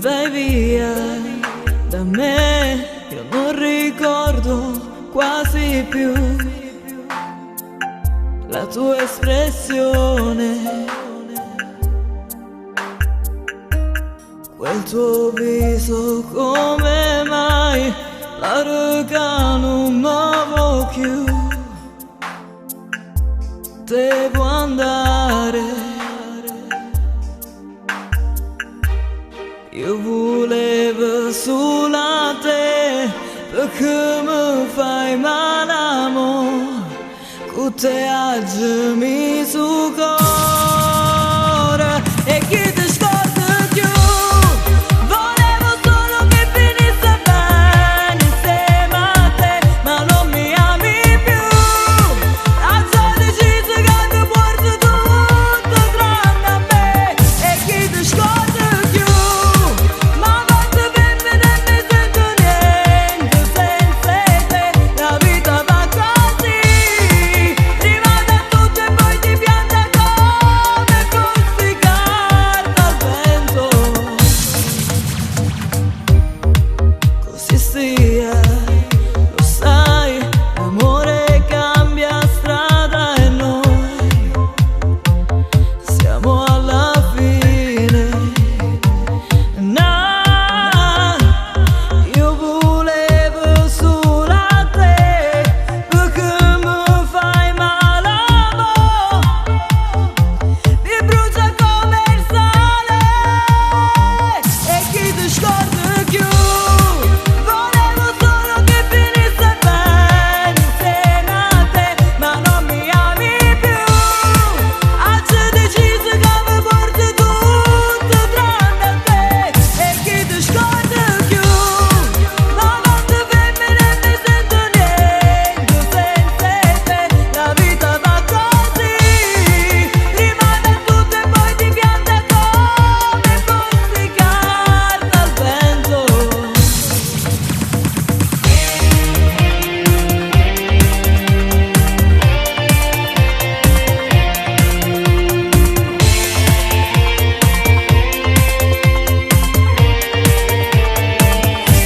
vai via da me, io non ricordo quasi più la tua espressione, quel tuo viso, come mai la ruga non muovo più. Devo andare, io volevo solo te, perché mi fai male amore, con te oggi mi su cuore e chi ti scorda più. Volevo solo che finisse bene insieme a te, ma non mi ami più. Oggi ho deciso che ti porto tutto tranne a me e chi ti scorda più. Ma quando venne non mi sento niente senza te, la vita va così, rimane a tutto e poi ti pianta come fossi carta al vento. Così sia, lo sai, l'amore cambia strada e noi siamo alla fine. No, io volevo solo a te, perché mi fai male amore, mi brucia come il sale e chi ti scorda più. Volevo solo che finisse bene insieme a te, ma non mi ami più. Oggi ho deciso che mi porti tutto tranne a te e chi ti scorda più. Ma quando femmine non mi sento niente senza te, la vita va così, rimane a tutto e poi ti pianta come fossi carta al vento.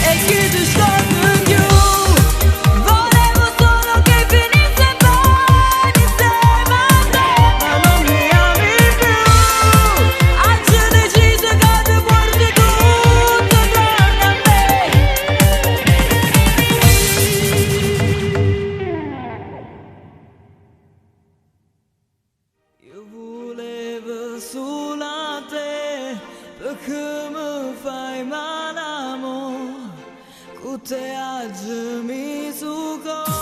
E chi ti scorda più. Volevo solo che finisse bene insieme a te, ma non mi ami più. Oggi ho deciso che ti porti tutto tranne a me. Io volevo solo a te, perché mi fai male amore, con te oggi mi su cuore.